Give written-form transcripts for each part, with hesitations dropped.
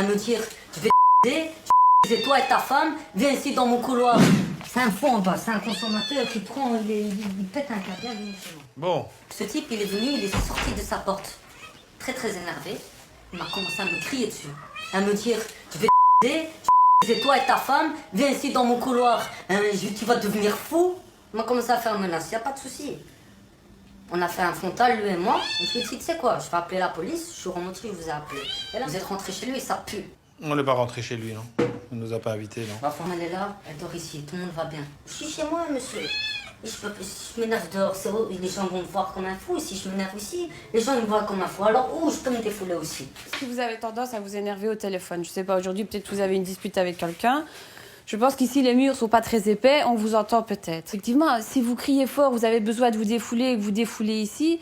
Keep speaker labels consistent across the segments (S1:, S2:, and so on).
S1: me dire, je vais c'est toi et ta femme, viens ici dans mon couloir. C'est un fond en bas, c'est un consommateur qui prend, il pète un câble, viens chez moi.
S2: Bon.
S1: Ce type, il est venu, il est sorti de sa porte, très très énervé. Il m'a commencé à me crier dessus, à me dire, je vais c'est toi et ta femme, viens ici dans mon couloir, tu vas devenir fou. Il m'a commencé à faire une menace, il n'y a pas de souci. On a fait un frontal, lui et moi, et je lui ai dit, tu sais quoi, je vais appeler la police, je suis remonté, je vous ai appelé. Et là, vous êtes rentré chez lui et ça pue.
S2: On n'est pas rentré chez lui, non. On ne nous a pas invités, non.
S1: Ma femme, elle est là, elle dort ici, tout le monde va bien. Je suis chez moi, monsieur. Et si je m'énerve dehors, c'est où les gens vont me voir comme un fou. Et si je m'énerve ici, les gens ils me voient comme un fou. Alors où je peux me défouler aussi.
S3: Est-ce que vous avez tendance à vous énerver au téléphone? Je sais pas, aujourd'hui, peut-être que vous avez une dispute avec quelqu'un. Je pense qu'ici, les murs sont pas très épais, on vous entend peut-être. Effectivement, si vous criez fort, vous avez besoin de vous défouler et que vous défoulez ici,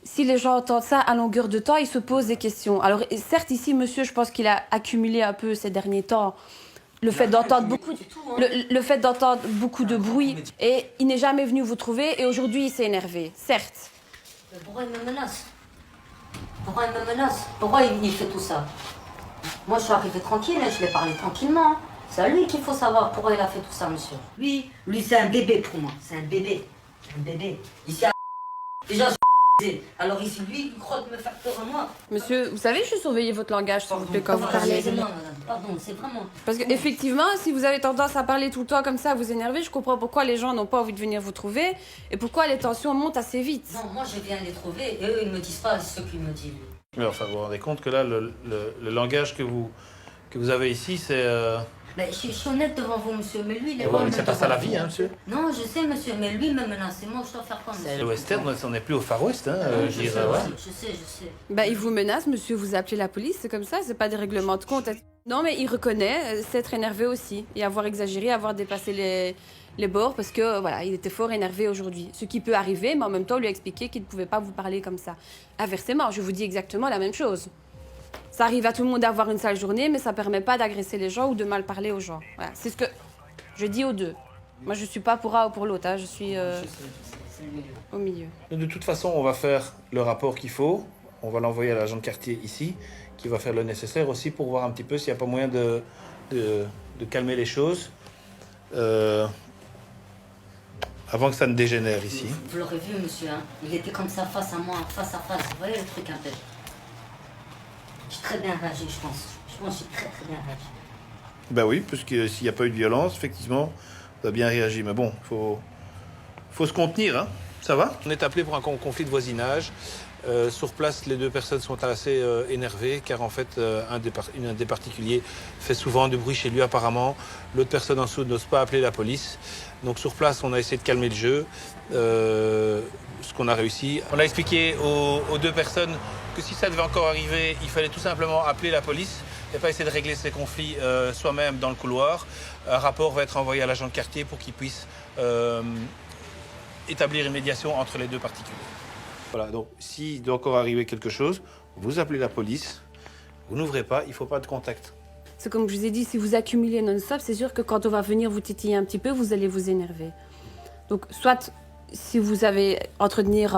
S3: si les gens entendent ça à longueur de temps, ils se posent des questions. Alors, certes, ici, monsieur, je pense qu'il a accumulé un peu ces derniers temps le fait d'entendre beaucoup de bruit. Et il n'est jamais venu vous trouver et aujourd'hui, il s'est énervé, certes.
S1: Mais pourquoi il me menace? Pourquoi il me menace? Pourquoi il fait tout ça? Moi, je suis arrivée tranquille, je l'ai parlé tranquillement. C'est à lui qu'il faut savoir pourquoi il a fait tout ça, monsieur. Lui, c'est un bébé pour moi. C'est un bébé. Un bébé. Ici, déjà, alors ici, lui, il croit me faire peur à moi.
S3: Monsieur, vous savez, je surveille votre langage, s'il vous plaît, quand vous parlez.
S1: Excusez-moi, madame. Pardon, c'est vraiment...
S3: Parce qu'effectivement, si vous avez tendance à parler tout le temps comme ça, à vous énerver, je comprends pourquoi les gens n'ont pas envie de venir vous trouver et pourquoi les tensions montent assez vite.
S1: Non, moi, je viens les trouver et eux, ils me disent pas ce qu'il me dit, lui.
S2: Mais enfin, vous vous rendez compte que là, le langage que vous avez ici, c'est...
S1: Ben, je suis honnête devant vous, monsieur, mais lui, il est
S2: Ouais, mais c'est pas ça la vie, hein, monsieur.
S1: Non, je sais, monsieur, mais lui me menace. Et moi, je dois faire quoi, monsieur?
S2: Le western, on n'est plus au Far West, hein.
S1: Je sais,
S2: ouais.
S1: je sais.
S3: Ben, il vous menace, monsieur, vous appelez la police, c'est comme ça, c'est pas des règlements de compte. Non, mais il reconnaît s'être énervé aussi et avoir exagéré, avoir dépassé les bords parce que, voilà, il était fort énervé aujourd'hui. Ce qui peut arriver, mais en même temps, lui expliquer qu'il ne pouvait pas vous parler comme ça. Inversement, je vous dis exactement la même chose. Ça arrive à tout le monde d'avoir une sale journée, mais ça ne permet pas d'agresser les gens ou de mal parler aux gens. Voilà, c'est ce que je dis aux deux. Moi, je ne suis pas pour un ou pour l'autre, hein, je suis au milieu.
S2: De toute façon, on va faire le rapport qu'il faut. On va l'envoyer à l'agent de quartier ici, qui va faire le nécessaire aussi pour voir un petit peu s'il n'y a pas moyen de calmer les choses avant que ça ne dégénère ici.
S1: Vous l'aurez vu, monsieur, hein. Il était comme ça face à moi, face à face. Vous voyez le truc un peu? J'ai très bien réagi, je pense. Je pense que j'ai très bien réagi.
S2: Ben oui, parce que s'il n'y a pas eu de violence, effectivement, on a bien réagi. Mais bon, faut se contenir, hein. Ça va? On est appelé pour un conflit de voisinage. Sur place, les deux personnes sont assez énervées, car en fait, un des particuliers fait souvent du bruit chez lui apparemment. L'autre personne en dessous n'ose pas appeler la police. Donc sur place, on a essayé de calmer le jeu, ce qu'on a réussi. On a expliqué aux deux personnes que si ça devait encore arriver, il fallait tout simplement appeler la police et pas essayer de régler ces conflits soi-même dans le couloir. Un rapport va être envoyé à l'agent de quartier pour qu'il puisse établir une médiation entre les deux particuliers. Voilà, donc s'il doit encore arriver quelque chose, vous appelez la police, vous n'ouvrez pas, il ne faut pas de contact.
S3: C'est comme je vous ai dit, si vous accumulez non-stop, c'est sûr que quand on va venir vous titiller un petit peu, vous allez vous énerver. Donc, soit si vous avez entretenir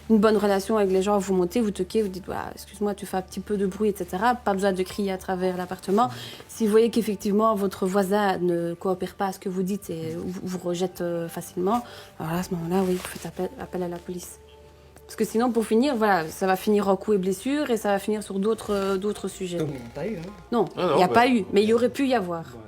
S3: une bonne relation avec les gens, vous montez, vous toquez, vous dites voilà, excuse-moi, tu fais un petit peu de bruit, etc. Pas besoin de crier à travers l'appartement. Si vous voyez qu'effectivement votre voisin ne coopère pas à ce que vous dites et vous rejette facilement, alors là, à ce moment-là, oui, vous faites appel à la police. Parce que sinon, pour finir, voilà, ça va finir en coups et blessures et ça va finir sur d'autres sujets.
S4: Donc, il n'y a pas eu, hein?
S3: Non, il n'y a pas eu, mais il y aurait pu y avoir.
S4: Ouais,